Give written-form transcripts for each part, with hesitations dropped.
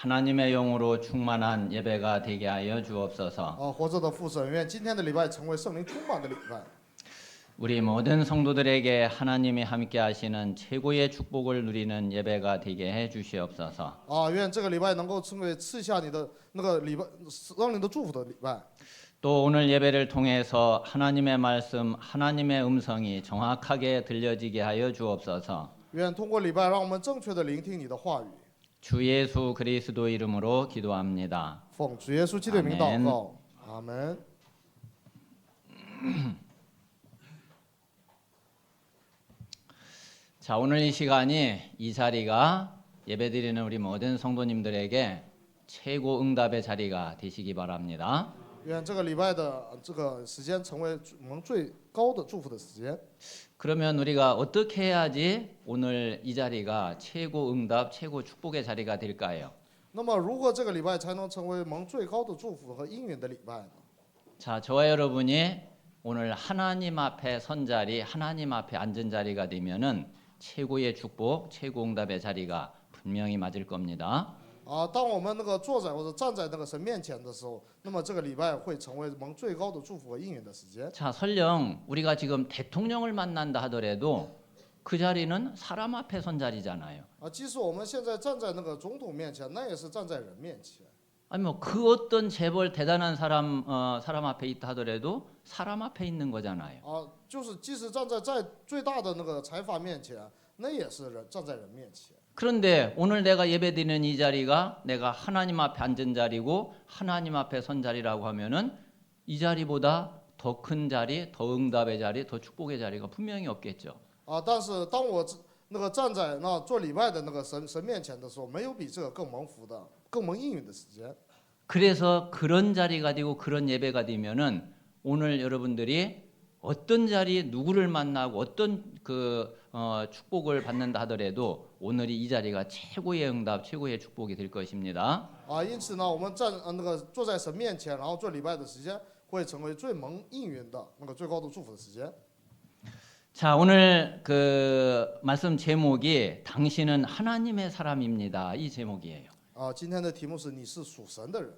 하나님의 영으로 충만한 예배가 되게 하여 주옵소서. 活着的父神，愿今天的礼拜成为圣灵充满的礼拜。 우리 모든 성도들에게 하나님이 함께 하시는 최고의 축복을 누리는 예배가 되게 해 주시옵소서. 愿这个礼拜能够成为赐下你的那个礼拜圣灵的祝福的礼拜。 또 오늘 예배를 통해서 하나님의 말씀, 하나님의 음성이 정확하게 들려지게 하여 주옵소서. 愿通过礼拜，让我们正确的聆听你的话语。 주 예수 그리스도 이름으로 기도합니다. 奉主耶稣基督的名祷告，阿门。 자, 오늘 이 시간이 이 자리가 예배드리는 우리 모든 성도님들에게 최고 응답의 자리가 되시기 바랍니다. 愿这个礼拜的这个时间成为我们最高的祝福的时间。 그러면 우리가 어떻게 해야지 오늘 이 자리가 최고 응답, 최고 축복의 자리가 될까요? 那么，如何这个礼拜才能成为蒙最高的祝福和应允的礼拜呢？ 자, 저와 여러분이 오늘 하나님 앞에 선 자리, 하나님 앞에 앉은 자리가 되면은 최고의 축복, 최고 응답의 자리가 분명히 맞을 겁니다. 当我们那个坐在或者站在那个神面前的时候，那么这个礼拜会成为蒙最高的祝福和应允的时间。 자, 설령 우리가 지금 대통령을 만난다 하더라도 그 자리는 사람 앞에 선 자리잖아요. 即使我们现在站在那个总统面前，那也是站在人面前。 아니 뭐 그 어떤 재벌 대단한 사람 사람 앞에 있다 하더라도 사람 앞에 있는 거잖아요. 就是即使站在最大的那个财阀面前，那也是站在人面前。 그런데 오늘 내가 예배드리는 이 자리가 내가 하나님 앞에 앉은 자리고 하나님 앞에 선 자리라고 하면은 이 자리보다 더 큰 자리, 더 응답의 자리, 더 축복의 자리가 분명히 없겠죠. 但是当我那个站在那做礼拜的那个神面前的时候，没有比这个更蒙福的、更蒙应允的时间。 그래서 그런 자리가 되고 그런 예배가 되면은 오늘 여러분들이 어떤 자리 누구를 만나고 어떤 축복을 받는다 하더라도 오늘이 이 자리가 최고의 응답, 최고의 축복이 될 것입니다. 因此呢，我们坐在神面前，然后做礼拜的时间，会成为最蒙应允的那个最高的祝福的时间。 자, 오늘 그 말씀 제목이 당신은 하나님의 사람입니다. 이 제목이에요. 今天的题目是你是属神的人。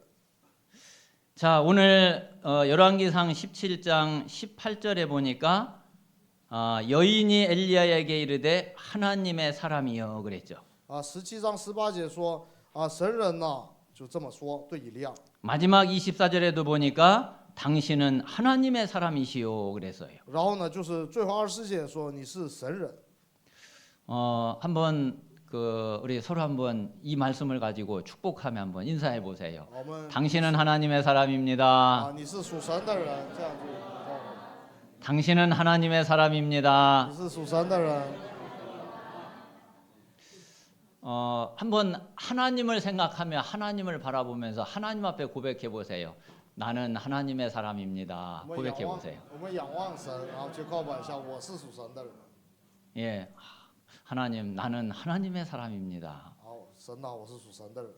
자, 오늘 열왕기상 17장 18절에 보니까 여인이 엘리야에게 이르되 하나님의 사람이여 그랬죠. 17章18节说神人呢就这么说对以利亚。 마지막 24절에도 보니까 당신은 하나님의 사람이시오 그랬어요. 然后呢，就是最后24节说你是神人。 한번 우리 서로 한번 이 말씀을 가지고 축복하며 한번 인사해 보세요. 당신은 하나님의 사람입니다. 你是属神的人，这样就。 당신은 하나님의 사람입니다. 你是属神的人。 한번 하나님을 생각하며 하나님을 바라보면서 하나님 앞에 고백해 보세요. 나는 하나님의 사람입니다. 고백해 보세요. 我们仰望神，然后就告白一下我是属神的人。 예, 하나님, 나는 하나님의 사람입니다. 神呐，我是属神的人。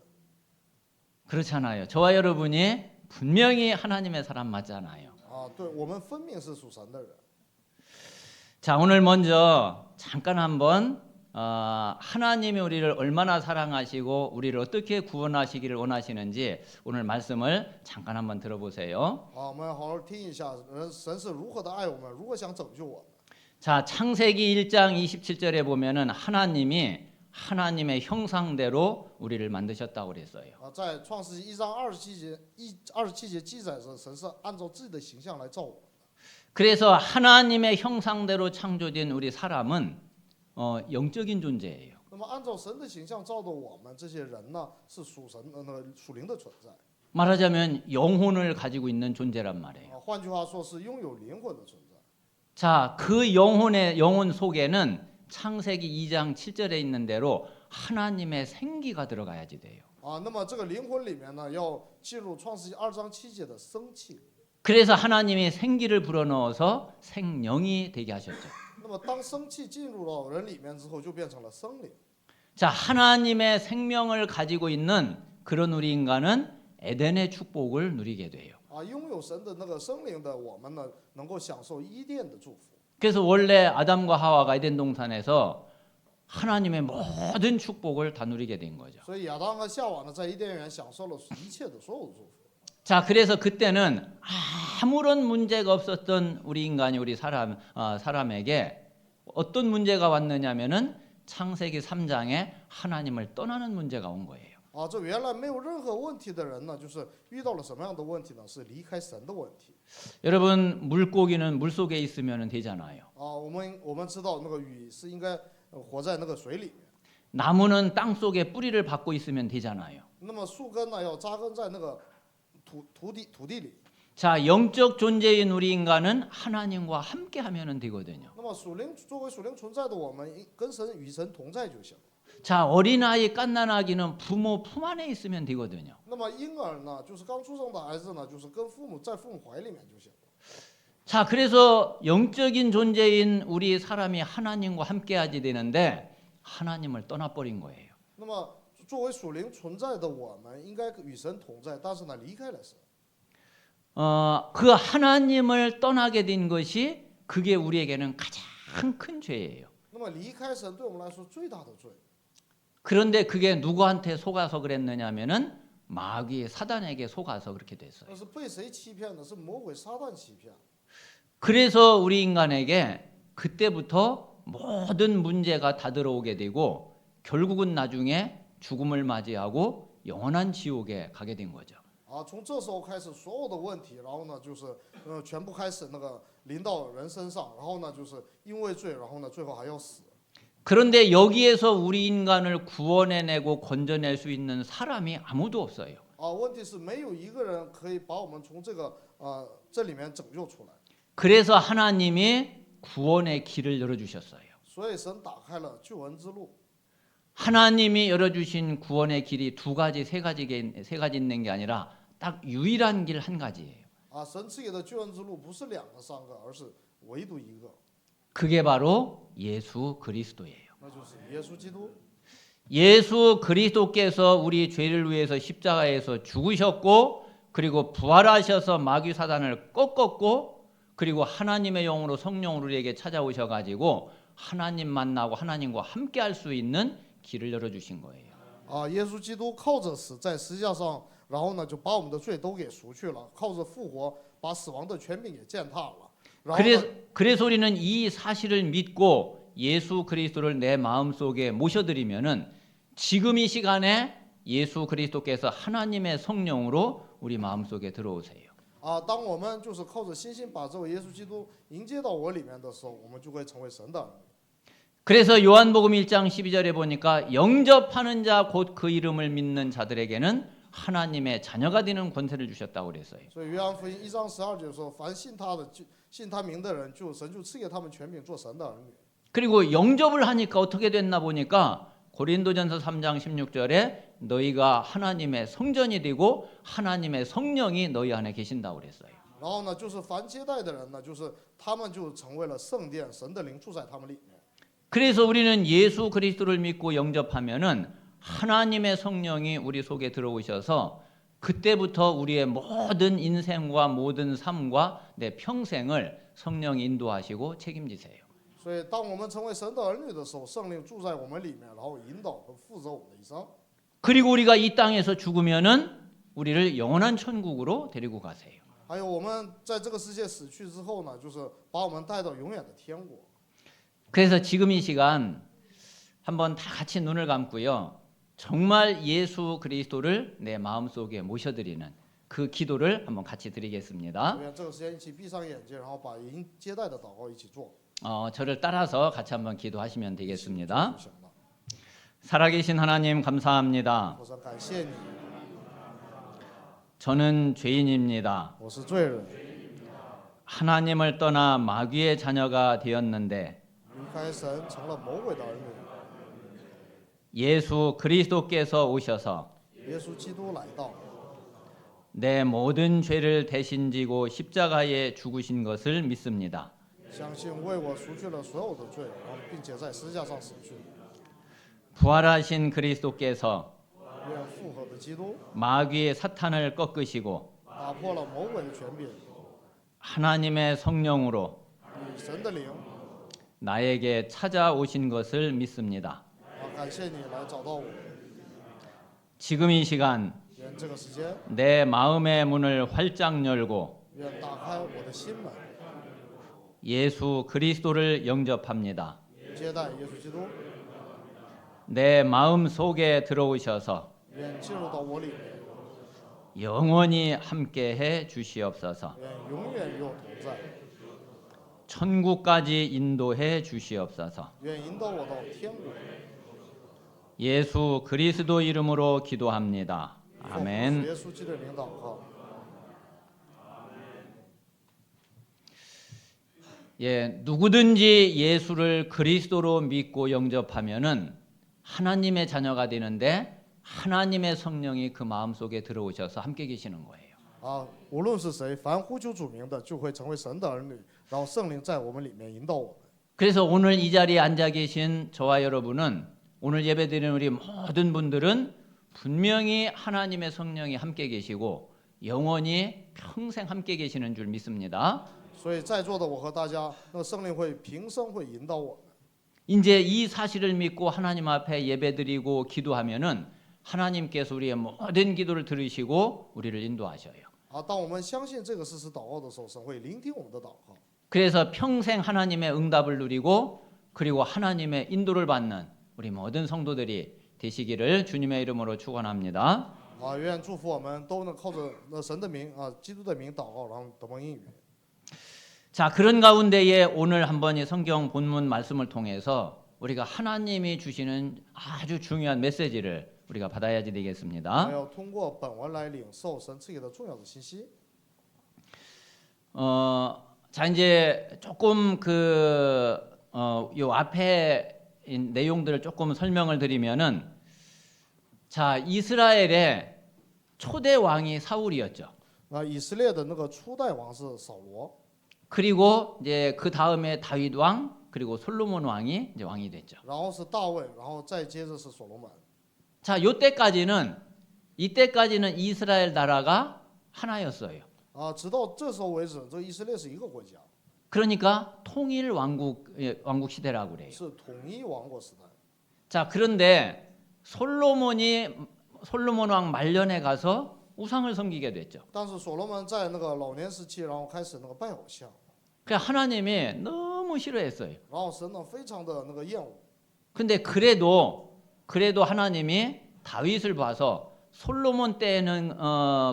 그렇잖아요. 저와 여러분이 분명히 하나님의 사람 맞잖아요. 对，我们分明是属神的人。 자, 오늘 먼저 잠깐 한번 하나님이 우리를 얼마나 사랑하시고 우리를 어떻게 구원하시기를 원하시는지 오늘 말씀을 잠깐 한번 들어보세요. 我们好好听一下，神是如何的爱我们，如何想拯救我们。 자, 창세기 1장 27절에 보면은 하나님이 하나님의 형상대로 우리를 만드셨다고 그랬어요. 在创世纪1章27节记载着，神是按照自己的形象来造我们。 그래서 하나님의 형상대로 창조된 우리 사람은 영적인 존재예요. 那么按照神的形象造的我们这些人呢，是属神的那个属灵的存在。 말하자면 영혼을 가지고 있는 존재란 말이에요. 换句话说，是拥有灵魂的存在。 자, 그 영혼 속에는 창세기 2장 7절에 있는 대로 하나님의 생기가 들어가야지 돼요. 那么这个灵魂里面呢，要进入创世纪2章7节的生气。 그래서 하나님이 생기를 불어넣어서 생명이 되게 하셨죠. 那么当生气进入到人里面之后，就变成了生灵。 자, 하나님의 생명을 가지고 있는 그런 우리 인간은 에덴의 축복을 누리게 돼요. 拥有神的那个生灵的我们呢，能够享受伊甸的祝福。 그래서 원래 아담과 하와가 에덴 동산에서 하나님의 모든 축복을 다 누리게 된 거죠. 所以亚当和夏娃呢，在伊甸园享受了一切的所有的祝福。 자, 그래서 그때는 아무런 문제가 없었던 우리 인간이 우리 사람에게 어떤 문제가 왔느냐면은 창세기 3장에 하나님을 떠나는 문제가 온 거예요. 啊，这原来没有任何问题的人呢，就是遇到了什么样的问题呢？是离开神的问题。 여러분, 물고기는 물속에 있으면 되잖아요. 啊，我们知道那个鱼是应该活在那个水里面， 나무는 땅 속에 뿌리를 받고 있으면 되잖아요. 那么树根呢要扎根在那个土地里。 자, 영적 존재인 우리 인간은 하나님과 함께 하면 되거든요. 那么作为属灵存在的我们，跟神与神同在就行。 자, 어린아이 갓난아기는 부모 품 안에 있으면 되거든요. 那么婴儿呢，就是刚出生的孩子呢，就是跟在父母怀里面就行。 자, 그래서 영적인 존재인 우리 사람이 하나님과 함께 하게 되는데 하나님을 떠나버린 거예요. 那么作为属灵存在的我们，应该与神同在，但是呢，离开了神。 그 하나님을 떠나게 된 것이 그게 우리에게는 가장 큰 죄예요. 那么离开神对我们来说最大的罪。 그런데 그게 누구한테 속아서 그랬느냐면은 마귀 사단에게 속아서 그렇게 됐어요. 那是被谁欺骗呢？是魔鬼撒旦欺骗。 그래서 우리 인간에게 그때부터 모든 문제가 다 들어오게 되고 결국은 나중에 죽음을 맞이하고 영원한 지옥에 가게 된 거죠. 啊，从这时候开始，所有的问题，然后呢，就是全部开始那个临到人身上，然后呢，就是因为罪，然后呢，最后还要死。 그런데 여기에서 우리 인간을 구원해내고 건져낼 수 있는 사람이 아무도 없어요. 啊，问题是没有一个人可以把我们从这里面拯救出来， 그래서 하나님이 구원의 길을 열어주셨어요. 所以神打开了救恩之路。 하나님이 열어주신 구원의 길이 두 가지, 세 가지 있는 게 아니라 딱 유일한 길 한 가지예요. 啊，神赐给的救恩之路不是2个、3个，而是唯独一个， 그게 바로 예수 그리스도예요. 那就是耶稣基督。 예수 그리스도께서 우리 죄를 위해서 십자가에서 죽으셨고 그리고 부활하셔서 마귀 사단을 꺾었고 그리고 하나님의 영으로 성령으로 우리에게 찾아오셔가지고 하나님 만나고 하나님과 함께 할 수 있는 길을 열어주신 거예요. 啊，耶稣基督靠着死在十字架上，然后呢，就把我们的罪都给赎去了，靠着复活把死亡的权柄给践踏了。 그래서 우리는 이 사실을 믿고 예수 그리스도를 내 마음속에 모셔드리면은 지금 이 시간에 예수 그리스도께서 하나님의 성령으로 우리 마음속에 들어오세요. 啊，当我们就是靠着信心把这位耶稣基督迎接到我里面的时候，我们就会成为神的儿女。 그래서 요한복음 1장 12절에 보니까 영접하는 자 곧 그 이름을 믿는 자들에게는 하나님의 자녀가 되는 권세를 주셨다고 그랬어요. 所以约翰福音1章12节说，凡信他名的人，神就赐给他们权柄做神的儿女。 그리고 영접을 하니까 어떻게 됐나 보니까 고린도전서 3장 16절에 너희가 하나님의 성전이 되고 하나님의 성령이 너희 안에 계신다고 그랬어요. 然后呢，就是凡接待的人呢，就是他们就成为了圣殿，神的灵住在他们里面。 그래서 우리는 예수 그리스도를 믿고 영접하면은 하나님의 성령이 우리 속에 들어오셔서 그때부터 우리의 모든 인생과 모든 삶과 내 평생을 성령이 인도하시고 책임지세요. 所以，当我们成为神的儿女的时候，圣灵住在我们里面，然后引导和负责我们的一生。 그리고 우리가 이 땅에서 죽으면은 우리를 영원한 천국으로 데리고 가세요. 还有我们在这个世界死去之后呢，就是把我们带到永远的天国。 그래서 지금 이 시간 한번 다 같이 눈을 감고요. 정말 예수 그리스도를 내 마음속에 모셔드리는 그 기도를 한번 같이 드리겠습니다. 这个时间一起闭上眼睛，然后把迎接待的祷告一起做。 저를 따라서 같이 한번 기도하시면 되겠습니다. 就行了。 살아계신 하나님 감사합니다. 我说感谢你， 저는 죄인입니다. 我是罪人， 하나님을 떠나 마귀의 자녀가 되었는데 离开神成了魔鬼的儿女。 예수 그리스도께서 오셔서 耶稣基督来到， 내 모든 죄를 대신 지고 십자가에 죽으신 것을 믿습니다. 相信为我赎去了所有的罪，然后并且在十字架上死去。 부활하신 그리스도께서 愿复活的基督 마귀의 사탄을 꺾으시고 打破了魔鬼的权柄， 하나님의 성령으로 以神的灵 나에게 찾아오신 것을 믿습니다. 感谢你来找到我。 지금 이 시간 愿这个时间， 내 마음의 문을 활짝 열고 愿打开我的心门， 예수 그리스도를 영접합니다. 接待耶稣基督， 내 마음 속에 들어오셔서 愿进入到我里面， 영원히 함께해 주시옵소서. 愿永远与我同在， 천국까지 인도해 주시옵소서. 愿引导我到天国。 예수 그리스도 이름으로 기도합니다. 奉主 아멘. 耶稣基督的名祷告。 예, 누구든지 예수를 그리스도로 믿고 영접하면은 하나님의 자녀가 되는데 하나님의 성령이 그 마음속에 들어오셔서 함께 계시는 거예요. 无论是谁，凡呼求主名的，就会成为神的儿女，然后圣灵在我们里面引导我们。 그래서 오늘 이 자리에 앉아 계신 저와 여러분은 오늘 예배드리는 우리 모든 분들은 분명히 하나님의 성령이 함께 계시고 영원히 평생 함께 계시는 줄 믿습니다. 所以在座的我和大家，那个圣灵会平生会引导我们。 이제 이 사실을 믿고 하나님 앞에 예배드리고 기도하면은 하나님께서 우리의 모든 기도를 들으시고 우리를 인도하셔요. 当我们相信这个事实祷告的时候，神会聆听我们的祷告。 그래서 평생 하나님의 응답을 누리고 그리고 하나님의 인도를 받는 우리 모든 성도들이 되시기를 주님의 이름으로 축원합니다. 愿祝福我们都能靠着那神的名基督的名祷告，然后得蒙应允。 자, 그런 가운데에 오늘 한번 이 성경 본문 말씀을 통해서 우리가 하나님이 주시는 아주 중요한 메시지를 우리가 받아야지 我们 되겠습니다. 要通过本文来领受神赐给的重要的信息。 자, 이제 조금 요 앞에 내용들을 조금 설명을 드리면은 자, 이스라엘의 초대 왕이 사울이었죠. 以色列的那个初代王是扫罗， 그리고 이제 그 다음에 다윗 왕 그리고 솔로몬 왕이 이제 왕이 됐죠. 然后是大卫，然后再接着是所罗门。 자, 이때까지는 이스라엘 나라가 하나였어요. 直到这时候为止，这以色列是一个国家， 그러니까 통일 왕국 시대라고 그래요. 是统一王国时代。 자, 그런데 솔로몬 왕 말년에 가서 우상을 섬기게 됐죠. 但是所罗门在那个老年时期，然后开始那个拜偶像， 그 하나님이 너무 싫어했어요. 然后神呢非常的那个厌恶。 근데 그래도 하나님이 다윗을 봐서 솔로몬 때는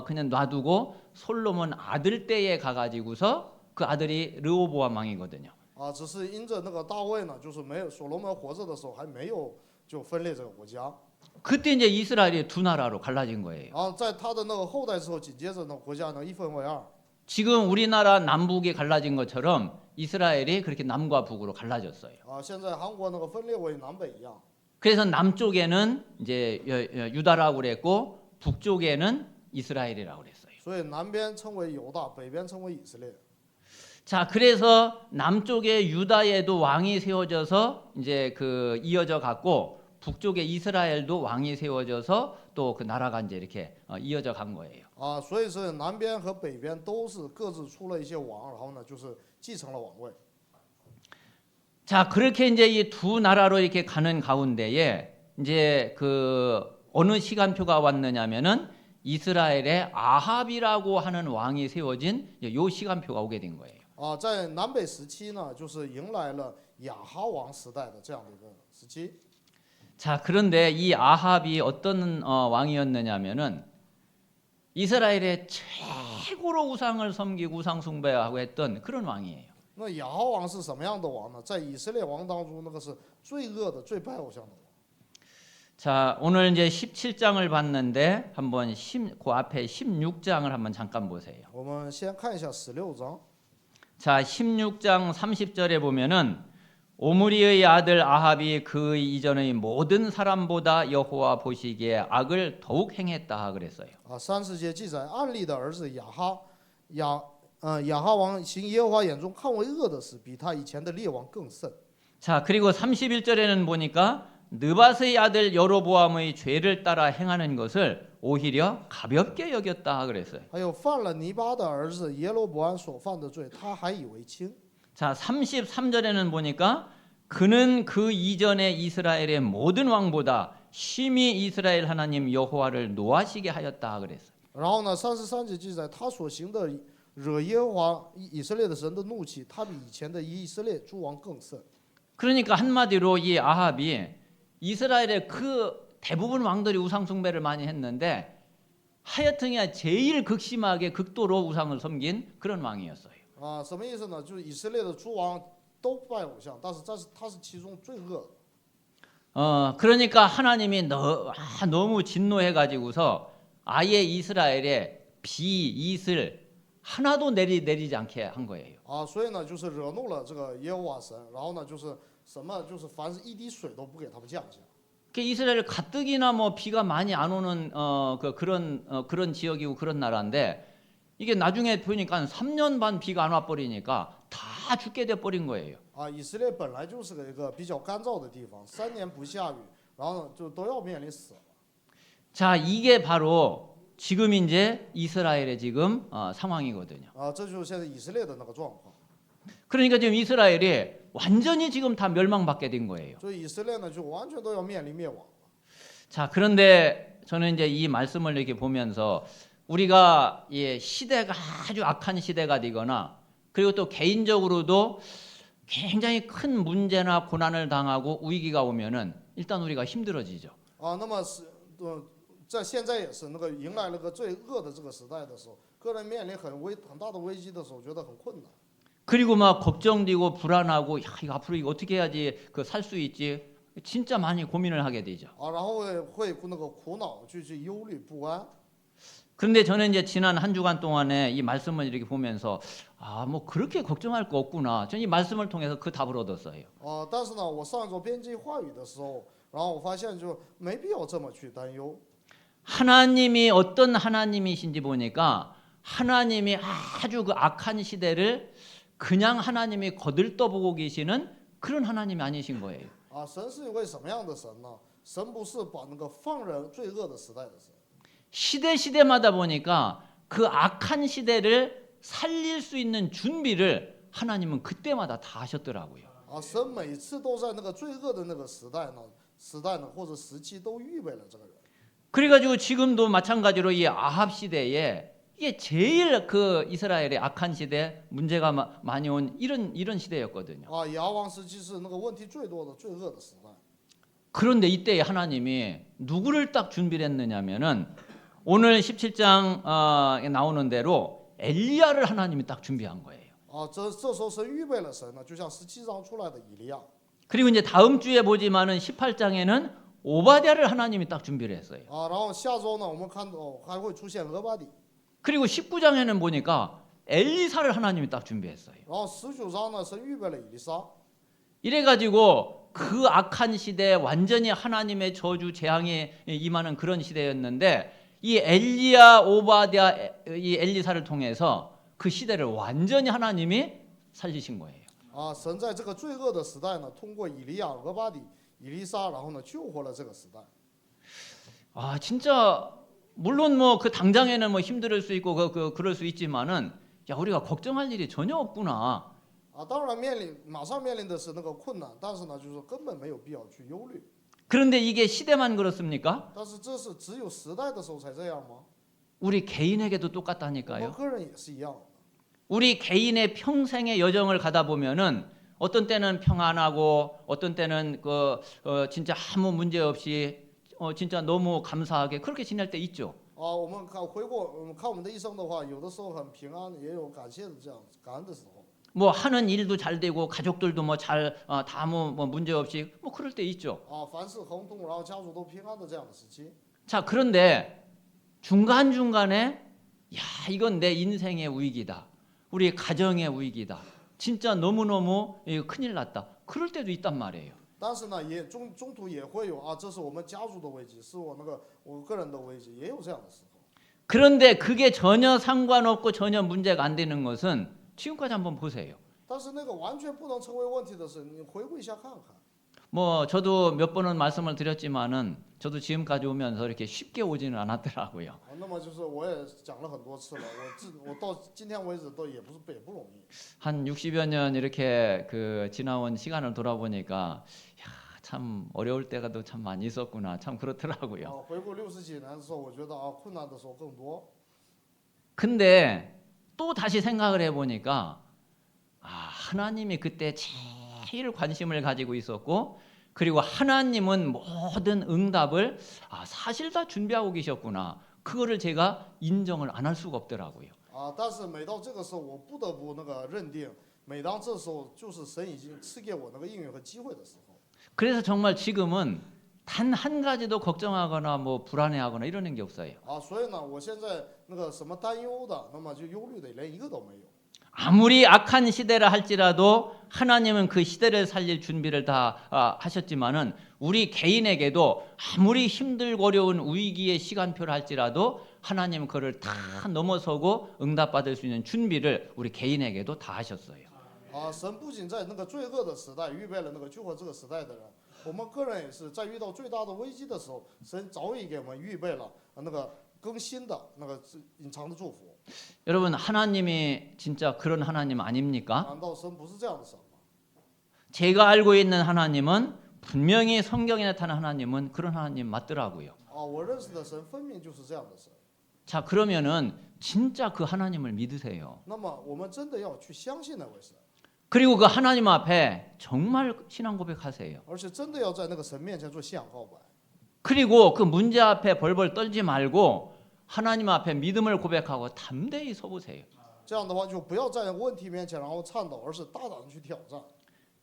그냥 놔두고 솔로몬 아들 때에 가가지고서 그 아들이 르호보암 왕이거든요. 只是因着那个大卫呢，就是没有所罗门活着的时候还没有就分裂这个国家。 그때 이제 이스라엘이 두 나라로 갈라진 거예요. 然后在他的那个后代之后，紧接着呢国家呢一分为二。 지금 우리나라 남북이 갈라진 것처럼 이스라엘이 그렇게 남과 북으로 갈라졌어요. 现在韩国那个分裂为南北一样。 그래서 남쪽에는 이제 유다라고 그랬고 북쪽에는 이스라엘이라고 그랬어요. 所以南边称为犹大，北边称为以色列。 자, 그래서 남쪽에 유다에도 왕이 세워져서 이제 이어져 갔고 북쪽에 이스라엘도 왕이 세워져서 또 그 나라가 이제 이렇게 이어져 간 거예요. 所以是南边和北边都是各自出了一些王，然后呢就是继承了王位。 자, 그렇게 이제 이 두 나라로 이렇게 가는 가운데에 이제 어느 시간표가 왔느냐면은 이스라엘의 아합이라고 하는 왕이 세워진 요 시간표가 오게 된 거예요. 在南北时期呢，就是迎来了亚哈王时代的这样的一个时期。 자, 그런데 이 아합이 어떤 왕이었느냐면은 이스라엘의 최고로 우상을 섬기고 우상 숭배하고 했던 그런 왕이에요. 那亚哈王是什么样的王呢？在以色列王当中，那个是最恶的、最拜偶像的王。 자, 오늘 이제 17장을 봤는데 한번 그 앞에 16장을 한번 잠깐 보세요. 我们先看一下16章。 자, 16장 30절에 보면은 오므리의 아들 아합이 그 이전의 모든 사람보다 여호와 보시기에 악을 더욱 행했다 그랬어요. 30节记载，暗利的儿子亚哈王行耶和华眼中看为恶的事，比他以前的列王更甚。 자, 그리고 31절에는 보니까 느밧의 아들 여로보암의 죄를 따라 행하는 것을 오히려 가볍게 여겼다 그랬어요. 还有犯了尼巴的儿子耶罗伯安所犯的罪，他还以为轻。 자, 33절에는 보니까 그는 그 이전의 이스라엘의 모든 왕보다 심히 이스라엘 하나님 여호와를 노하시게 하였다 그랬어요. 然后呢，33节记载他所行的惹耶和华以色列的神的怒气，他比以前的以色列诸王更甚。 그러니까 한마디로 이 아합이 이스라엘의 그 대부분 왕들이 우상 숭배를 많이 했는데 하여튼에 제일 극심하게 극도로 우상을 섬긴 그런 왕이었어요. 啊，什么意思呢？就是以色列的诸王都拜偶像，但是他是其中最恶的。 그러니까 하나님이 너무 진노해가지고서 아예 이스라엘에 비이슬 하나도 내리지 않게 한 거예요. 啊，所以呢，就是惹怒了这个耶和华神，然后呢，就是什么，就是凡是一滴水都不给他们降下。 이스라엘 가뜩이나 뭐 비가 많이 안 오는 그런 지역이고 그런 나라인데 이게 나중에 보니까 3년 반 비가 안 와 버리니까 다 죽게 돼 버린 거예요. 啊，以色列本来就是一个比较干燥的地方，3年不下雨，然后呢，就都要面临死了。 자, 이게 바로 지금 이제 이스라엘의 지금 상황이거든요. 啊，这就是现在以色列的那个状况。 그러니까 지금 이스라엘이 완전히 지금 다 멸망받게 된 거예요. 所以以色列呢，就完全都要面临灭亡了。 자, 그런데 저는 이제 이 말씀을 이렇게 보면서 우리가 시대가 아주 악한 시대가 되거나 그리고 또 개인적으로도 굉장히 큰 문제나 고난을 당하고 위기가 오면은 일단 우리가 힘들어지죠. 啊，那么在现在也是那个迎来了个最恶的这个时代的时候，个人面临很大的危机的时候，觉得很困难。 그리고 막 걱정되고 불안하고 야, 이거 앞으로 이거 어떻게 해야지 살 수 있지? 진짜 많이 고민을 하게 되죠. 啊，然后会那个苦恼，去忧虑不安。 그런데 저는 이제 지난 한 주간 동안에 이 말씀을 이렇게 보면서 뭐 그렇게 걱정할 거 없구나. 저는 이 말씀을 통해서 그 답을 얻었어요. 啊，但是呢，我上周编辑话语的时候，然后我发现就没必要这么去担忧。 하나님이 어떤 하나님이신지 보니까 하나님이 아주 그 악한 시대를 그냥 하나님이 거들떠보고 계시는 그런 하나님이 아니신 거예요. 啊，神是一位什么样的神呢？神不是把那个放任罪恶的时代的神。 시대마다 보니까 그 악한 시대를 살릴 수 있는 준비를 하나님은 그때마다 다 하셨더라고요. 啊，神每次都在那个罪恶的那个时代呢或者时期都预备了这个人。 그래가지고 지금도 마찬가지로 이 아합 시대에 이게 제일 그 이스라엘의 악한 시대 문제가 많이 온 이런 시대였거든요. 啊，亚王时期是那个问题最多的罪恶的时代。 그런데 이때 하나님이 누구를 딱 준비를 했느냐면은 오늘 17장 나오는 대로 엘리야를 하나님이 딱 준비한 거예요. 啊，这时候神预备了神呢，就像17章出来的以利亚。 그리고 이제 다음 주에 보지만은 18장에는 오바댜를 하나님이 딱 준비를 했어요. 啊，然后下周呢，我们看到还会出现俄巴底。 그리고 19장에는 보니까 엘리사를 하나님이 딱 준비했어요. 然后19章呢，神预备了以利沙。 이래가지고 그 악한 시대에 완전히 하나님의 저주 재앙이 임하는 그런 시대였는데 이 엘리야 오바댜 이 엘리사를 통해서 그 시대를 완전히 하나님이 살리신 거예요. 啊，神在这个罪恶的时代呢，通过以利亚、俄巴底、以利沙，然后呢救活了这个时代。 진짜 물론 뭐 그 당장에는 뭐 힘들 수 있고 그럴 수 있지만은 야 우리가 걱정할 일이 전혀 없구나. 啊，当然马上面临的是那个困难，但是呢，就是根本没有必要去忧虑。 그런데 이게 시대만 그렇습니까? 但是这是只有时代的时候才这样吗？ 우리 개인에게도 我们 똑같다니까요. 个人也是一样的。 우리 개인의 평생의 여정을 가다 보면은 어떤 때는 평안하고 어떤 때는 진짜 아무 문제 없이 진짜 너무 감사하게 그렇게 지낼 때 있죠. 啊，我们看我们的一生的话，有的时候很平安，也有感谢的这样感恩的时候。 뭐 하는 일도 잘 되고 가족들도 뭐 잘 다 뭐 문제 없이 뭐 그럴 때 있죠. 啊，凡事亨通，然后家属都平安的这样的时期。 자, 그런데 중간중간에 야, 이건 내 인생의 위기다. 우리 가정의 위기다. 진짜 너무너무 큰일 났다. 그럴 때도 있단 말이에요. 但是呢，也中途也会有啊，这是我们家族的危机，是我个人的危机，也有这样的时候。 그런데 그게 전혀 상관없고 전혀 문제가 안 되는 것은 지금까지 한번 보세요. 但是那个完全不能成为问题的是，你回顾一下看看。뭐 저도 몇 번은 말씀을 드렸지만은 저도 지금까지 오면서 이렇게 쉽게 오지는 않았더라고요. 那么就是我也讲了很多次了，我到今天为止都也不容易。 한 60여 년 이렇게 그 지나온 시간을 돌아보니까 야, 참 어려울 때가 또 참 많이 있었구나. 참 그렇더라고요. 回顾60几年的时候，我觉得困难的时候更多。 근데 또 다시 생각을 해보니까 하나님이 그때 제일 관심을 가지고 있었고 그리고 하나님은 모든 응답을 사실 다 준비하고 계셨구나. 그거를 제가 인정을 안 할 수가 없더라고요. 但是每到这个时候，我不得不认定，每当这时候就是神已经赐给我那个应允和机会的时候。 그래서 정말 지금은 단 한 가지도 걱정하거나 뭐 불안해하거나 이러는 게 없어요. 所以呢，我现在什么担忧的，那么就忧虑的连一个都没有。 아무리 악한 시대라 할지라도 하나님은 그 시대를 살릴 준비를 다 하셨지만은 우리 개인에게도 아무리 힘들고 어려운 위기의 시간표를 할지라도 하나님은 그를 다 넘어서고 응답받을 수 있는 준비를 우리 개인에게도 다 하셨어요. 神不仅在罪恶的时代预备了救活这个时代的人，我们个人也是在遇到最大的危机的时候，神早已给我们预备了更新的隐藏的祝福。 여러분 하나님이 진짜 그런 하나님 아닙니까? 难道神不是这样的神吗？ 제가 알고 있는 하나님은 분명히 성경에 나타난 하나님은 그런 하나님 맞더라고요. 我认识的神分明就是这样的神。 자 그러면은 진짜 그 하나님을 믿으세요. 那么我们真的要去相信那位神， 그리고 그 하나님 앞에 정말 신앙 고백하세요. 而且真的要在神面前做信仰告白。 그리고 그 문제 앞에 벌벌 떨지 말고 하나님 앞에 믿음을 고백하고 담대히 서보세요. 这样的话就不要在问题面前然后颤抖，而是大胆的去挑战。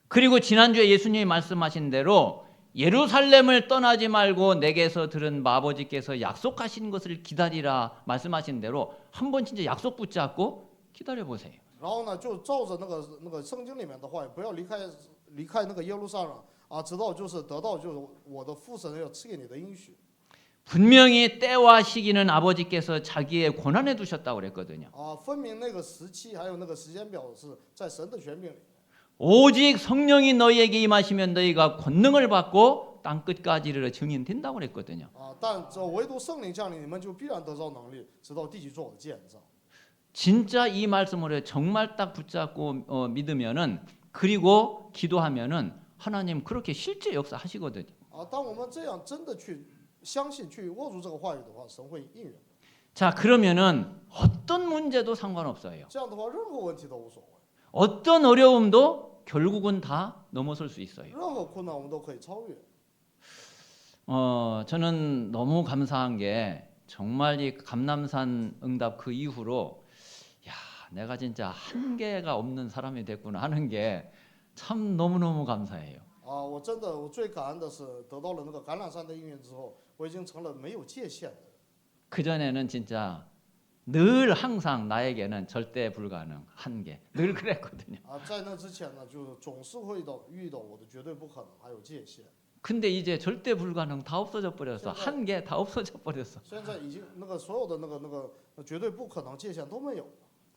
그리고 지난주에 예수님이 말씀하신 대로 예루살렘을 떠나지 말고 내게서 들은 아버지께서 약속하신 것을 기다리라 말씀하신 대로 한번 진짜 약속 붙잡고 기다려 보세요. 然后呢，就照着圣经里面的话，不要离开耶路撒冷直到得到我的父神要赐给你的应许。 분명히 때와 시기는 아버지께서 자기의 권한에 두셨다고 그랬거든요. 分明那个时期还有时间表是在神的权柄里。 오직 성령이 너희에게 임하시면 너희가 권능을 받고 땅 끝까지 이르러 증인된다고 그랬거든요. 但唯独圣灵降临，你们就必然得着能力，直到地极做我的见证。 진짜 이 말씀을 정말 딱 붙잡고 믿으면은 그리고 기도하면은 하나님 그렇게 실제 역사하시거든요. 当我们这样真的去相信、去握住这个话语的话，神会应允。 자 그러면은 어떤 문제도 상관없어요. 这样的话，任何问题都无所谓， 어떤 어려움도 결국은 다 넘어설 수 있어요. 任何困难我们都可以超越。 저는 너무 감사한 게 정말 이 감남산 응답 그 이후로 야 내가 진짜 한계가 없는 사람이 됐구나 하는 게 참 너무너무 감사해요. 我最感恩的是得到了橄榄山的应允之后，我已经成了没有界限的人。 그전에는 진짜 늘 항상 나에게는 절대 불가능 한계 늘 그랬거든요. 在那之前呢，就是总是会遇到我的绝对不可能，还有界限。 근데 이제 절대 불가능 다 없어져 버렸어. 한계 다 없어져 버렸어. 现在已经所有的绝对不可能界限都没有了，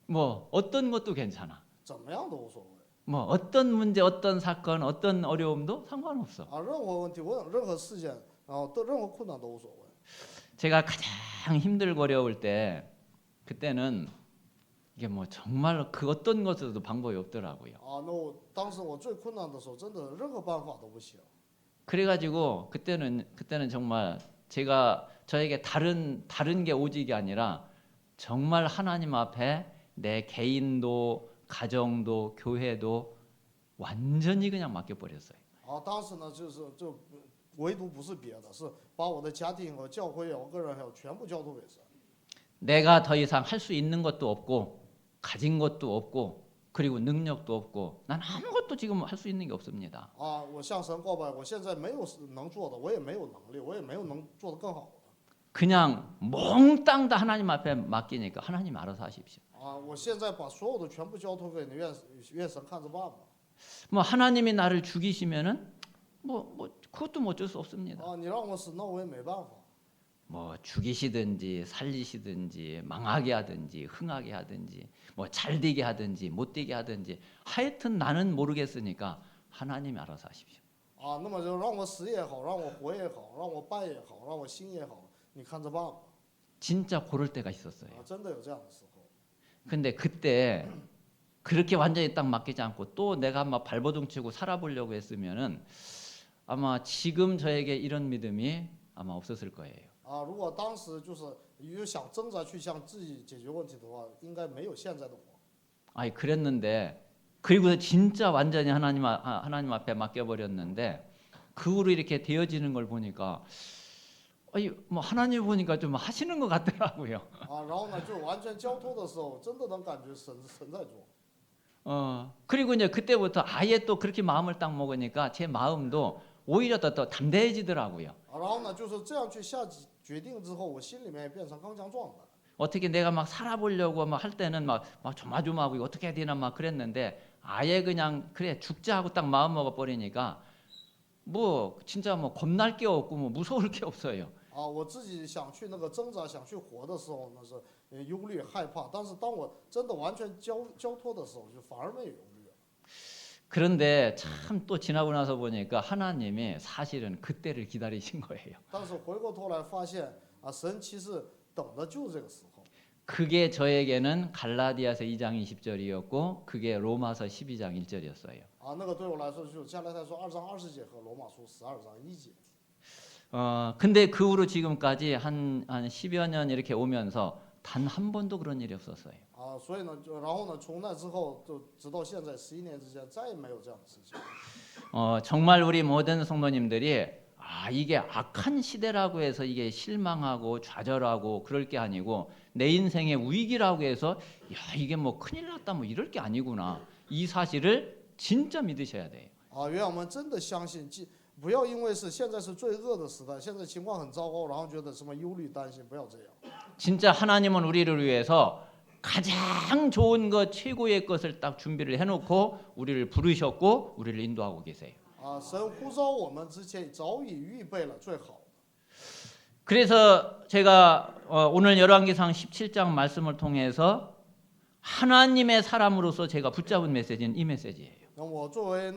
뭐 어떤 것도 괜찮아. 怎么样都无所谓。 뭐 어떤 문제, 어떤 사건, 어떤 어려움도 상관없어. 任何问题，任何事件，任何困难都无所谓。 제가 가장 힘들고 어려울 때 그때는 이게 뭐 정말 그 어떤 것에도 방법이 없더라고요. 当时我最困难的时候，真的任何办法都不行。 그래가지고 그때는 정말 제가 저에게 다른 게 오직이 아니라 정말 하나님 앞에 내 개인도 가정도 교회도 완전히 그냥 맡겨버렸어요. 当时呢，就唯独不是别的，是把我的家庭和教会我个人还有全部交托给神。 내가 더 이상 할 수 있는 것도 없고 가진 것도 없고 그리고 능력도 없고 난 아무것도 지금 할 수 있는 게 없습니다. 我向神告白，我现在没有能做的，我也没有能力，我也没有能做得更好的。 그냥 몽땅 다 하나님 앞에 맡기니까 하나님 알아서 하십시오. 我现在把所有的全部交托给你，愿神看着办吧。 뭐 하나님이 나를 죽이시면은 뭐 그것도 뭐 어쩔 수 없습니다. 你让我死，那我也没办法。 뭐 죽이시든지 살리시든지 망하게 하든지 흥하게 하든지 뭐 잘되게 하든지 못되게 하든지 하여튼 나는 모르겠으니까 하나님이 알아서 하십시오. 啊，那么就让我死也好，让我活也好，让我败也好，让我兴也好，你看着办吧。 진짜 고를 때가 있었어요. 啊，真的有这样的时候。 근데 그때 그렇게 완전히 딱 맡기지 않고 또 내가 막 발버둥 치고 살아보려고 했으면은 아마 지금 저에게 이런 믿음이 아마 없었을 거예요. 啊，如果当时就是有想挣扎去向自己解决问题的话，应该没有现在的我。 아니 그랬는데 그리고 진짜 완전히 하나님 앞에 맡겨버렸는데 그 후로 이렇게 되어지는 걸 보니까 아니 뭐 하나님 보니까 좀 하시는 것 같더라고요. 啊，然后呢，就完全交托的时候，真的能感觉神在做。 그리고 이제 그때부터 아예 또 그렇게 마음을 딱 먹으니까 제 마음도 오히려 더 담대해지더라고요. 啊，然后呢，就是这样去下决定之后，我心里面也变成刚强壮胆。 어떻게 내가 막 살아보려고 막 할 때는 막 조마조마하고 어떻게 해야 되나 막 그랬는데 아예 그냥 그래 죽자 하고 딱 마음 먹어 버리니까 뭐 진짜 뭐 겁날 게 없고 뭐 무서울 게 없어요. 啊，我自己想去那个挣扎、想去活的时候，那是忧虑、害怕。但是当我真的完全交托的时候，就反而没有忧虑。 그런데 참 또 지나고 나서 보니까 하나님이 사실은 그때를 기다리신 거예요. 但是回过头来发现，啊，神其实等的就是这个时候。 그게 저에게는 갈라디아서 2장 20절이었고 그게 로마서 12장 1절이었어요. 啊，那个对我来说就是加拉太书2章20节和罗马书12章1节。 근데 그 후로 지금까지 한 10여 년 이렇게 오면서 단 한 번도 그런 일이 없었어요. 啊，所以呢，然后呢，从那之后就直到现在11年之间，再也没有这样的事情。 정말 우리 모든 성도님들이 이게 악한 시대라고 해서 이게 실망하고 좌절하고 그럴 게 아니고 내 인생의 위기라고 해서 야 이게 뭐 큰일 났다 뭐 이럴 게 아니구나 이 사실을 진짜 믿으셔야 돼요. 啊，愿我们真的相信，不要因为现在是罪恶的时代，现在情况很糟糕，然后觉得什么忧虑担心，不要这样。 진짜 하나님은 우리를 위해서 가장 좋은 것 최고의 것을 딱 준비를 해놓고 우리를 부르셨고 우리를 인도하고 계세요. 啊，神呼召我们之前早已预备了最好。 그래서 제가 오늘 열왕기상 17장 말씀을 통해서 하나님의 사람으로서 제가 붙잡은 메시지는 이 메시지예요. 那我作为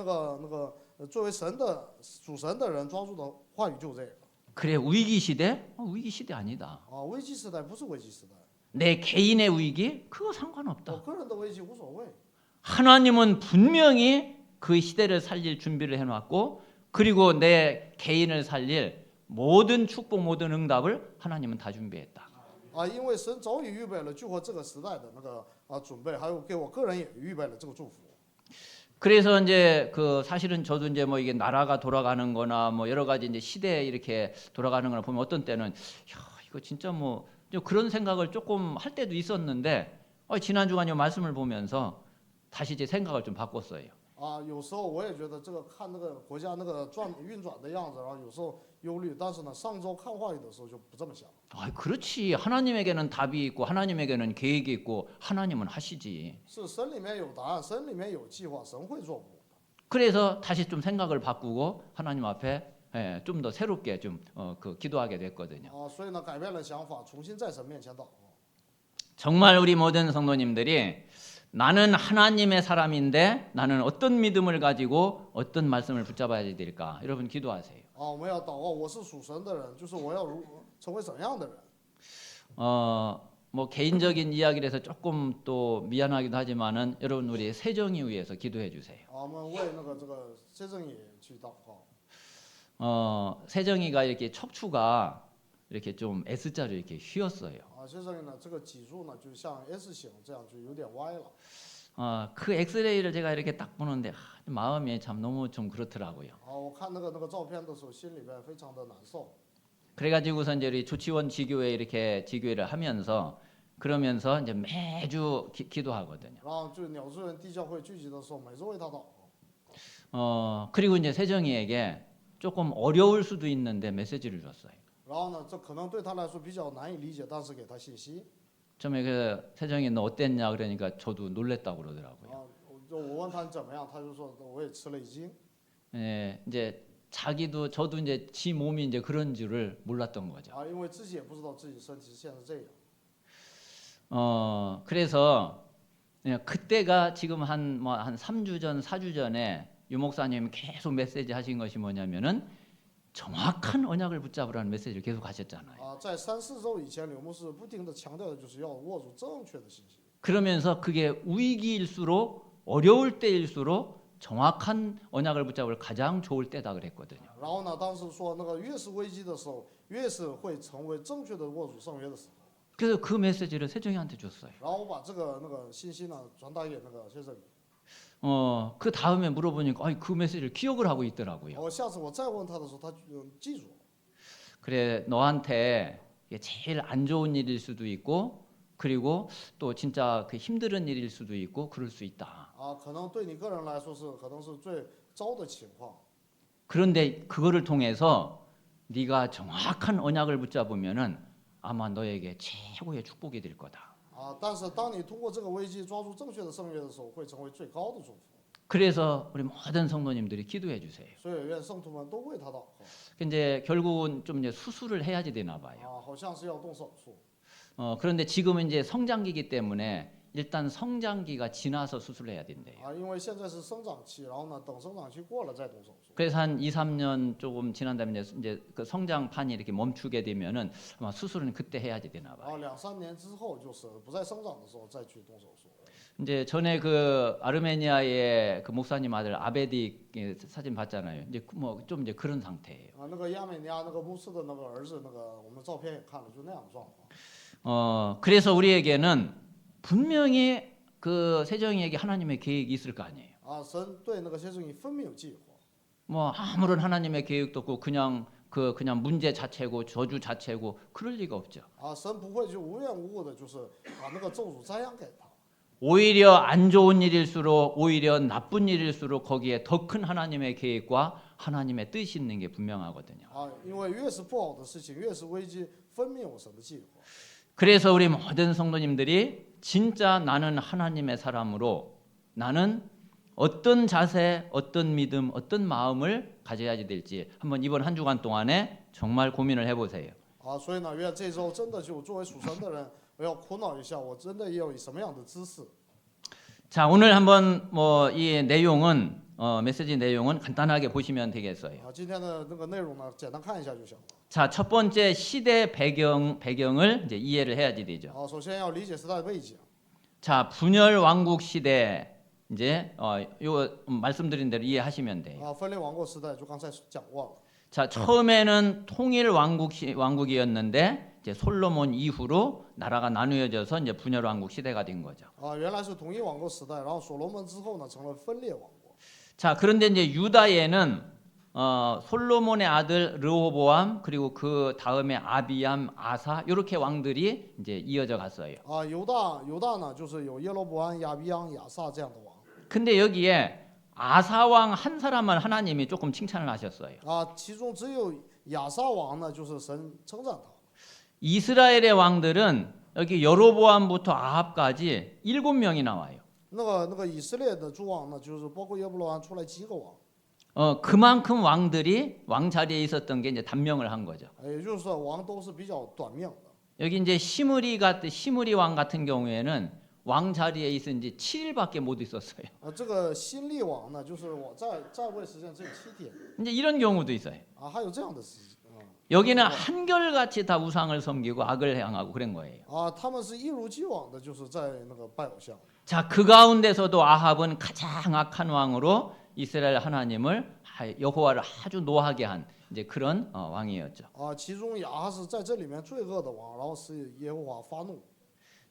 作为属神的人，抓住的话语就是这个。 그래 위기 시대? 위기 시대 아니다. 啊，危机时代不是危机时代， 내 개인의 위기? 그거 상관없다. 我个人的危机无所谓。 하나님은 분명히 그 시대를 살릴 준비를 해놨고 그리고 내 개인을 살릴 모든 축복 모든 응답을 하나님은 다 준비했다. 啊，因为神早已预备了救活这个时代的准备，还有给我个人也预备了这个祝福。 그래서 이제 그 사실은 저도 이제 뭐 이게 나라가 돌아가는 거나 뭐 여러 가지 이제 시대에 이렇게 돌아가는 거나 보면 어떤 때는 야, 이거 진짜 뭐 그런 생각을 조금 할 때도 있었는데 지난 주간 요 말씀을 보면서 다시 제 생각을 좀 바꿨어요. 啊，有时候我也觉得这个看那个国家运转的样子，然后有时候忧虑，但是呢，上周看话语的时候就不这么想。 그렇지. 하나님에게는 답이 있고 하나님에게는 계획이 있고 하나님은 하시지. 是神里面有答案，神里面有计划，神会做工。 그래서 다시 좀 생각을 바꾸고 하나님 앞에 좀 더 새롭게 좀 기도하게 됐거든요. 啊，所以呢，改变了想法，重新在神面前祷告。 정말 우리 모든 성도님들이 나는 하나님의 사람인데 나는 어떤 믿음을 가지고 어떤 말씀을 붙잡아야 될까? 여러분 기도하세요. 啊，我们要祷告，我是属神的人，就是我要成为怎样的人？ 뭐 개인적인 이야기를 해서 조금 또 미안하기도 하지만은 여러분 우리 세정이 위해서 기도해 주세요. 啊，我们为这个谢正也去祷告。 세정이가 이렇게 척추가 이렇게 좀 S자로 이렇게 휘었어요. 啊，谢正呢，这个脊柱呢，就像 S 型这样，就有点歪了。 그 엑스레이를 제가 이렇게 딱 보는데 마음이 참 너무 좀 그렇더라고요. 啊，我看那个照片的时候，心里面非常的难受。 그래가지고서 이제 우리 조치원 지교회 이렇게 지교회를 하면서 그러면서 이제 매주 기도하거든요. 然后就鸟志愿地教会聚集的时候，每周为他祷告。 그리고 이제 세정이에게 조금 어려울 수도 있는데 메시지를 줬어요. 然后呢，这可能对他来说比较难以理解，但是给他信息。 처음에 그 세정이 너 어땠냐 그러니까 저도 놀랬다고 그러더라고요. 啊，我问他怎么样，他就说我也吃了一惊。 이제 저도 이제 지 몸이 이제 그런 줄을 몰랐던 거죠. 啊，因为自己也不知道自己身体现在这样。 그래서 그때가 지금 한 3주 전, 4주 전에 유 목사님 계속 메시지 하신 것이 뭐냐면은 정확한 언약을 붙잡으라는 메시지를 계속 하셨잖아요. 啊，在3、4周以前，柳牧师不停地强调的就是要握住正确的信息。 그러면서 그게 위기일수록 어려울 때일수록 정확한 언약을 붙잡을 가장 좋을 때다 그랬거든요. 然后呢，当时说那个越是危机的时候，越是会成为正确的握住圣约的时候。 그래서 그 메시지를 세정이한테 줬어요. 然后我把那个信息呢传达给那个谢振宇。 그 다음에 물어보니까 그 메시지를 기억을 하고 있더라고요. 下次我再问他的时候，他记住了。 그래 너한테 이게 제일 안 좋은 일일 수도 있고 그리고 또 진짜 그 힘든 일일 수도 있고 그럴 수 있다. 可能对你个人来说可能是最糟的情况。 그런데 그거를 통해서 네가 정확한 언약을 붙잡으면은 아마 너에게 최고의 축복이 될 거다. 但是当你通过这个危机抓住正确的圣约的时候，会成为最高的祝福。 그래서 우리 모든 성도님들이 기도해 주세요. 所以愿圣徒们都为他祷告。 이제 결국은 좀 이제 수술을 해야지 되나 봐요. 好像是要动手术。 그런데 지금은 이제 성장기이기 때문에 일단 성장기가 지나서 수술을 해야 된대요. 因为现在是生长期，然后呢，等生长期过了再动手术。 그래서 한 2, 3년 조금 지난 다음에 이제 그 성장판이 이렇게 멈추게 되면은 아마 수술은 그때 해야지 되나 봐요. 2、3年之后就是不再生长的时候再去动手术。 이제 전에 그 아르메니아의 그 목사님 아들 아베디 사진 봤잖아요. 이제 뭐 좀 이제 그런 상태예요. 那个亚美尼亚那个牧师的那个儿子，那个我们照片也看了，就那样的状况。 그래서 우리에게는 분명히 그 세정이에게 하나님의 계획이 있을 거 아니에요. 神对那个谢振宇分明有计划。 뭐 아무런 하나님의 계획도 없고 그냥 문제 자체고 저주 자체고 그럴 리가 없죠. 神不会就无缘无故的，就是把那个咒诅瞻仰给他。 오히려 안 좋은 일일수록 오히려 나쁜 일일수록 거기에 더 큰 하나님의 계획과 하나님의 뜻이 있는 게 분명하거든요. 因为越是不好的事情，越是危机，分明有神的计划。 그래서 우리 모든 성도님들이 진짜 나는 하나님의 사람으로 나는 어떤 자세, 어떤 믿음, 어떤 마음을 가져야 될지 한번 이번 한 주간 동안에 정말 고민을 해보세요. 所以呢，愿这周真的就作为属神的人，我要苦恼一下，我真的要以什么样的姿势？ 자, 오늘 한번 뭐 이 내용은 메시지 내용은 간단하게 보시면 되겠어요. 今天的那个内容呢，简单看一下就行了。 자, 첫 번째 시대 배경을 이제 이해를 해야지 되죠. 首先要理解时代背景。 자, 분열 왕국 시대 이제 요 말씀드린 대로 이해하시면 돼요. 分裂王国时代就刚才讲过了。 자, 처음에는 통일 왕국이었는데 이제 솔로몬 이후로 나라가 나누어져서 이제 분열 왕국 시대가 된 거죠. 原来是统一王国时代，然后所罗门之后呢，成了分裂王国。 자, 그런데 이제 유다에는 솔로몬의 아들 르호보암 그리고 그 다음에 아비암, 아사 이렇게 왕들이 이제 이어져 갔어요. 犹大呢，就是有耶罗伯安、亚比昂、亚撒这样的王。 근데 여기에 아사 왕 한 사람만 하나님이 조금 칭찬을 하셨어요. 其中只有亚撒王呢，就是神称赞他。 이스라엘의 왕들은 여기 여로보암부터 아합까지 7명이 나와요. 那个以色列的诸王呢，就是包括耶布罗安出来几个王。 그만큼 왕들이 왕 자리에 있었던 게 이제 단명을 한 거죠. 也就是说，王都是比较短命的。 여기 이제 시므리 왕 같은 경우에는 왕 자리에 있은 지 7일밖에 못 있었어요. 这个新立王呢，就是我在位时间只有7天。 이제 이런 경우도 있어요. 还有这样的事情。 여기는 한결같이 다 우상을 섬기고 악을 향하고 그런 거예요. 他们是一如既往的，就是在那个拜偶像。 자, 그 가운데서도 아합은 가장 악한 왕으로 이스라엘 하나님을 여호와를 아주 노하게 한 이제 그런 왕이었죠. 其中亚哈是在这里面最恶的王，然后使耶和华发怒。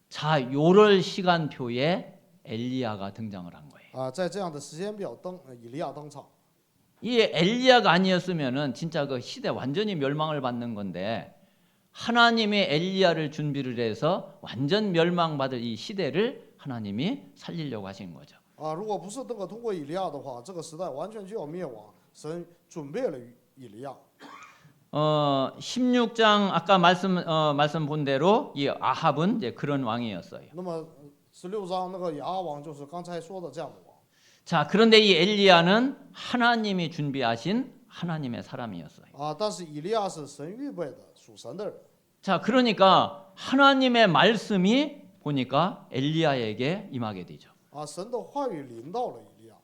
자, 요럴 시간표에 엘리야가 등장을 한 거예요. 在这样的时间表以利亚登场。 이 엘리야가 아니었으면은 진짜 그 시대 완전히 멸망을 받는 건데 하나님이 엘리야를 준비를 해서 완전 멸망받을 이 시대를 하나님이 살리려고 하신 거죠. 如果不是那个通过以利亚的话，这个时代完全就要灭亡。神准备了以利亚。 16장 아까 말씀 본 대로 이 아합은 이제 그런 왕이었어요. 那么16章那个亚哈王就是刚才说的这样的王。 자, 그런데 이 엘리야는 하나님이 준비하신 하나님의 사람이었어요. 但是以利亚是神预备的，属神的人。 자, 그러니까 하나님의 말씀이 보니까 엘리야에게 임하게 되죠. 神的话语临到了以利亚。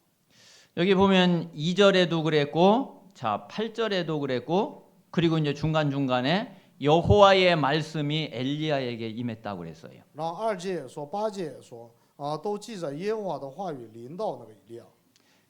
여기 보면 2절에도 그랬고, 자 8절에도 그랬고, 그리고 이제 중간 중간에 여호와의 말씀이 엘리야에게 임했다고 그랬어요. 然后2节也说，8节也说，都记着耶和华的话语临到那个以利亚。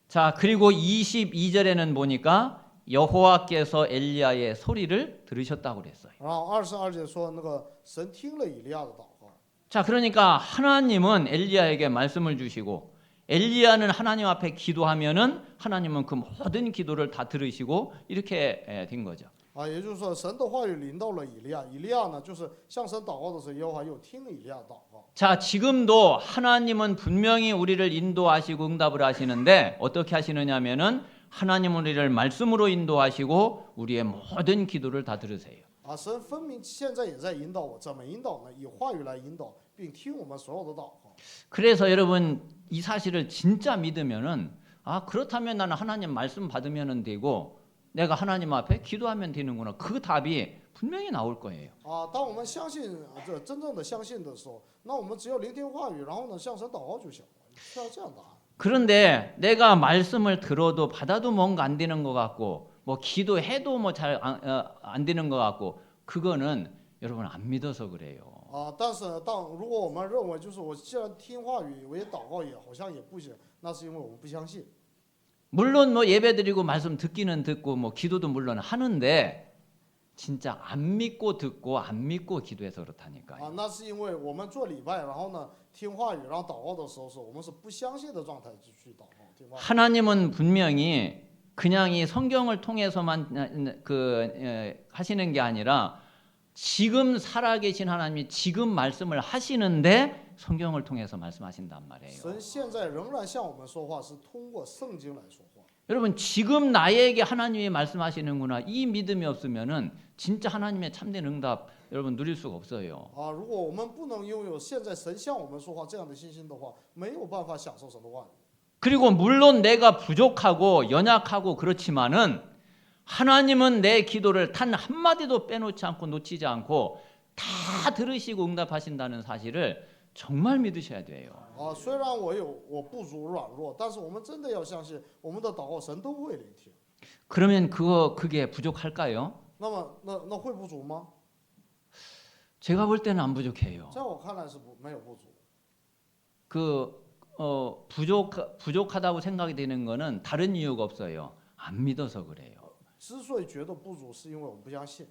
자 그리고 22절에는 보니까 여호와께서 엘리야의 소리를 들으셨다고 그랬어요. 然后22节说，那个神听了以利亚的祷告。 자 그러니까 하나님은 엘리야에게 말씀을 주시고 엘리야는 하나님 앞에 기도하면은 하나님은 그 모든 기도를 다 들으시고 이렇게 된 거죠. 也就是说，神的话语临到了以利亚，以利亚呢，就是向神祷告的时候，耶和华又听了以利亚的祷告。 자 지금도 하나님은 분명히 우리를 인도하시고 응답을 하시는데 어떻게 하시느냐면은 하나님은 우리를 말씀으로 인도하시고 우리의 모든 기도를 다 들으세요. 神分明现在也在引导我，怎么引导呢？以话语来引导，并听我们所有的祷告。 그래서 여러분 이 사실을 진짜 믿으면은 그렇다면 나는 하나님 말씀 받으면 되고 내가 하나님 앞에 기도하면 되는구나. 그 답이 분명히 나올 거예요. 当我们相信这真正的相信的时候，那我们只要聆听话语，然后呢向神祷告就行了，需要这样答案。 그런데 내가 말씀을 들어도 받아도 뭔가 안 되는 것 같고 뭐 기도해도 뭐 잘 안 되는 것 같고 그거는 여러분 안 믿어서 그래요. 但是呢，如果我们认为就是我既然听话语，我也祷告也好像也不行，那是因为我们不相信。 물론 뭐 예배드리고 말씀 듣기는 듣고 뭐 기도도 물론 하는데 진짜 안 믿고 듣고 안 믿고 기도해서 그렇다니까요. 那是因为我们做礼拜，然后呢听话语，然后祷告的时候，我们是不相信的状态去祷告听话。 하나님은 분명히 그냥 이 성경을 통해서만 하시는 게 아니라 지금 살아계신 하나님이 지금 말씀을 하시는데 성경을 통해서 말씀하신단 말이에요. 神现在仍然向我们说话，是通过圣经来说话。 여러분 지금 나에게 하나님이 말씀하시는구나 이 믿음이 없으면은 진짜 하나님의 참된 응답 여러분 누릴 수가 없어요. 如果我们不能拥有现在神向我们说话这样的信心的话，没有办法享受神的话语。 그리고 물론 내가 부족하고 연약하고 그렇지만은 하나님은 내 기도를 단 한마디도 빼놓지 않고 놓치지 않고 다 들으시고 응답하신다는 사실을 정말 믿으셔야 돼요. 虽然我不足软弱，但是我们真的要相信，我们的祷告神都会聆听。 그러면 그게 부족할까요? 那么那会不足吗？ 제가 볼 때는 안 부족해요. 在我看来是没有不足。 부족하다고 생각이 되는 거는 다른 이유가 없어요. 안 믿어서 그래요. 之所以觉得不足，是因为我们不相信。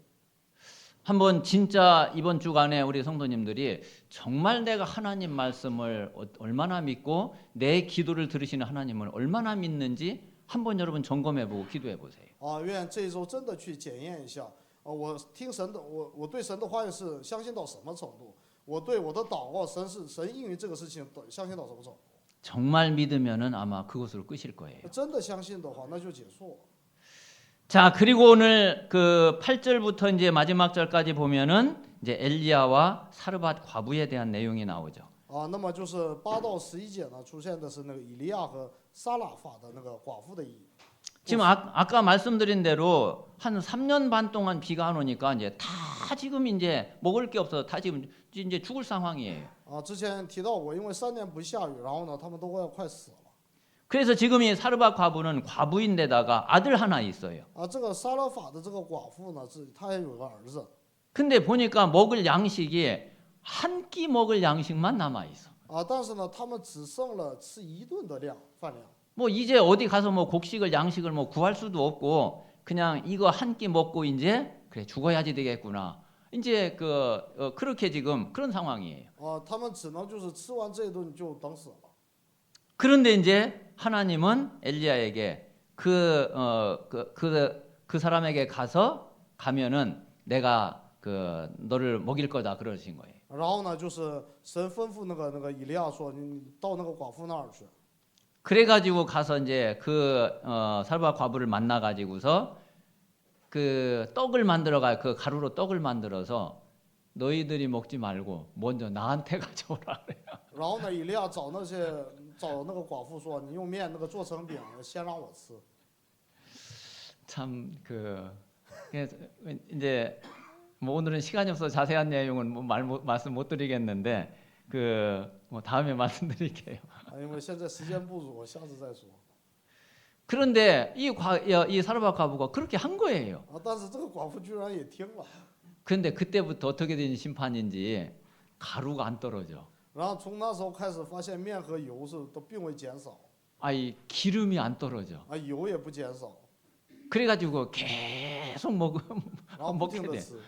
한번 진짜 이번 주간에 우리 성도님들이 정말 내가 하나님 말씀을 얼마나 믿고 내 기도를 들으시는 하나님을 얼마나 믿는지 한번 여러분 점검해보고 기도해보세요. 愿这一周真的去检验一下，我听神的，我对神的话语是相信到什么程度？我对我的祷告，神应允这个事情相信到什么程度？ 정말 믿으면은 아마 그것으로 끝일 거예요. 真的相信的话，那就结束了。 자, 그리고 오늘 그 8절부터 이제 마지막 절까지 보면은 이제 엘리야와 사르밧 과부에 대한 내용이 나오죠. 那么就是8到11节呢，出现的是那个以利亚和撒拉法的那个寡妇的意义。 지금 아까 말씀드린 대로 한 3년 반 동안 비가 안 오니까 이제 다 지금 이제 먹을 게 없어서 다 지금 이제 죽을 상황이에요. 之前提到过，因为3年不下雨，然后呢，他们都快死了。 그래서 지금 이 사르밧 과부는 과부인데다가 아들 하나 있어요. 这个撒拉法的这个寡妇呢，她也有个儿子。 근데 보니까 먹을 양식이 한 끼 먹을 양식만 남아 있어. 但是呢，他们只剩了吃1顿的饭量。 뭐 이제 어디 가서 뭐 곡식을 양식을 뭐 구할 수도 없고 그냥 이거 한 끼 먹고 이제 그래 죽어야지 되겠구나. 이제 그렇게 지금 그런 상황이에요. 他们只能就是吃完这一顿就等死了。 그런데 이제 하나님은 엘리야에게 그 사람에게 가면은 내가 너를 먹일 거다 그러신 거예요. 然后呢，就是神吩咐那个以利亚说，你到那个寡妇那儿去。 그래가지고 가서 이제 사르밧 과부를 만나 가지고서 그 떡을 만들어가 그 가루로 떡을 만들어서 너희들이 먹지 말고 먼저 나한테 가져오라 그래요. 然后呢，以利亚找那个寡妇说，你用面做成饼，先让我吃。 참 이제 뭐 오늘은 시간이 없어서 자세한 내용은 말씀 못 드리겠는데 뭐 다음에 말씀드릴게요. 因为现在时间不足，我下次再说。 그런데 이 사르밧 과부가 그렇게 한 거예요. 但是这个寡妇居然也听了， 그런데 그때부터 어떻게 된 심판인지 가루가 안 떨어져. 然后从那时候开始发现面和油是都并未减少， 아이 기름이 안 떨어져. 油也不减少， 그래가지고 계속 然后不停 먹게 的 돼. 吃。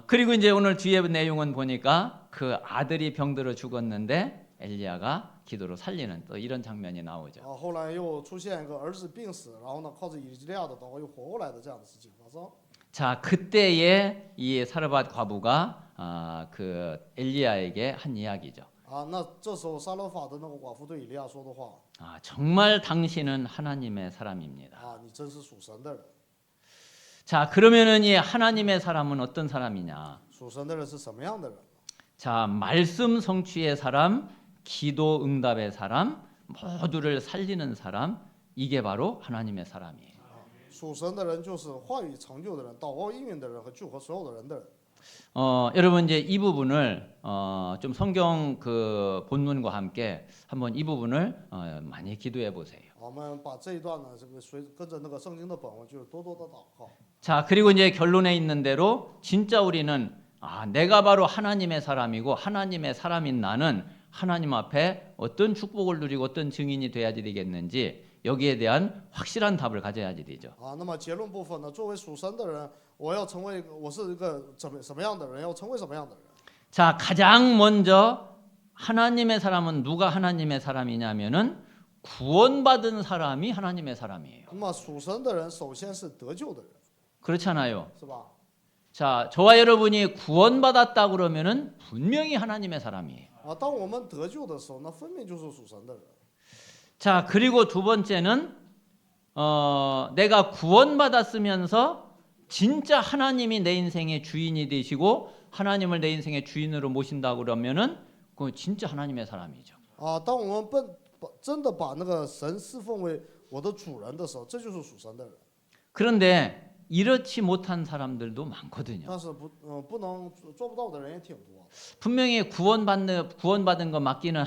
그리고 이제 오늘 뒤에 내용은 보니까 그 아들이 병들어 죽었는데 엘리야가 기도로 살리는 또 이런 장면이 나오죠. 后来又出现一个儿子病死，然后呢靠着以利亚的祷告又活过来的这样的事情发生。 자, 그때에 이 사르밧 과부가 그 엘리야에게 한 이야기죠. 那这时候撒勒法的那个寡妇对以利亚说的话， 정말 당신은 하나님의 사람입니다. 你真是属神的人。 자, 그러면은 이 하나님의 사람은 어떤 사람이냐? 属神的人是什么样的人？ 자, 말씀 성취의 사람, 기도 응답의 사람, 모두를 살리는 사람, 이게 바로 하나님의 사람이에요. 属神的人就是话语成就的人，祷告应允的人和救活所有的人的人。 여러분 이제 이 부분을 좀 성경 그 본문과 함께 한번 이 부분을 많이 기도해 보세요. 我们把这一段呢，这个跟着那个圣经的本文，就是多多的祷告。 자, 그리고 이제 결론에 있는 대로 진짜 우리는 내가 바로 하나님의 사람이고 하나님의 사람인 나는 하나님 앞에 어떤 축복을 누리고 어떤 증인이 돼야지 되겠는지 여기에 대한 확실한 답을 가져야지 되죠. 那么结论部分呢，作为属神的人，我是一个什么样的人，要成为什么样的人？ 자, 가장 먼저 하나님의 사람은 누가 하나님의 사람이냐면은 구원받은 사람이 하나님의 사람이에요. 那么属神的人，首先是得救的人， 그렇잖아요. 是吧？ 자, 저와 여러분이 구원받았다 그러면은 분명히 하나님의 사람이에요. 当我们得救的时候，那分明就是属神的人。 자, 그리고 두 번째는 내가 구원받았으면서 진짜 하나님이 내 인생의 주인이 되시고 하나님을 내 인생의 주인으로 모신다 그러면은 그 진짜 하나님의 사람이죠. 当我们真的把那个神侍奉为我的主人的时候，这就是属神的人。 그런데 이렇지 못한 사람들도 많거든요. 但是不能做不到的人也挺多。 분명히 구원받은 거 맞기는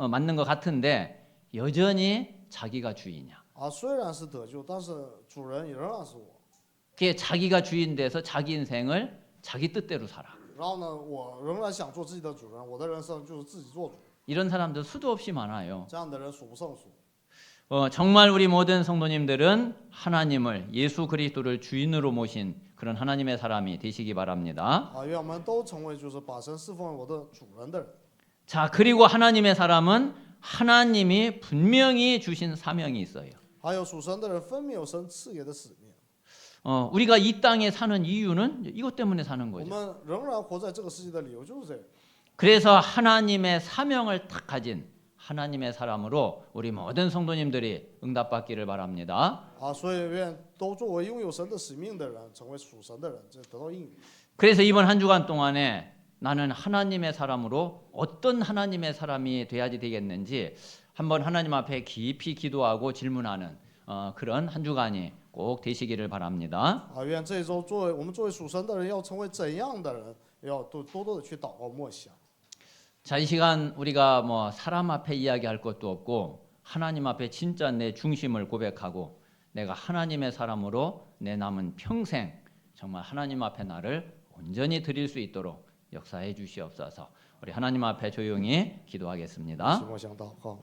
맞는 것 같은데 여전히 자기가 주인이야. 虽然是得救，但是主人仍然是我。 그게 자기가 주인 돼서 자기 인생을 자기 뜻대로 살아. 然后呢，我仍然想做自己的主人，我的人生就是自己做主。 이런 사람들 수도 없이 많아요. 这样的人数不胜数。 정말 우리 모든 성도님들은 하나님을 예수 그리스도를 주인으로 모신 그런 하나님의 사람이 되시기 바랍니다. 愿我们都成为就是把神侍奉为我的主人的人。 자, 그리고 하나님의 사람은 하나님이 분명히 주신 사명이 있어요. 还有属神的人，分明有神赐给的使命。 우리가 이 땅에 사는 이유는 이것 때문에 사는 我 거죠. 们仍然活在这个世界的理由就是这个。 그래서 하나님의 사명을 딱 가진 하나님의 사람으로 우리 모든 성도님들이 응답받기를 바랍니다. 所以愿都作为拥有神的使命的人，成为属神的人，这得到应允。 그래서 이번 한 주간 동안에 나는 하나님의 사람으로 어떤 하나님의 사람이 돼야지 되겠는지 한번 하나님 앞에 깊이 기도하고 질문하는 그런 한 주간이 꼭 되시기를 바랍니다. 愿这一周我们作为属神的人，要成为怎样的人，要多多的去祷告默想。 자, 이 시간 우리가 뭐 사람 앞에 이야기할 것도 없고 하나님 앞에 진짜 내 중심을 고백하고 내가 하나님의 사람으로 내 남은 평생 정말 하나님 앞에 나를 온전히 드릴 수 있도록 역사해 주시옵소서. 우리 하나님 앞에 조용히 기도하겠습니다. 默想祷告。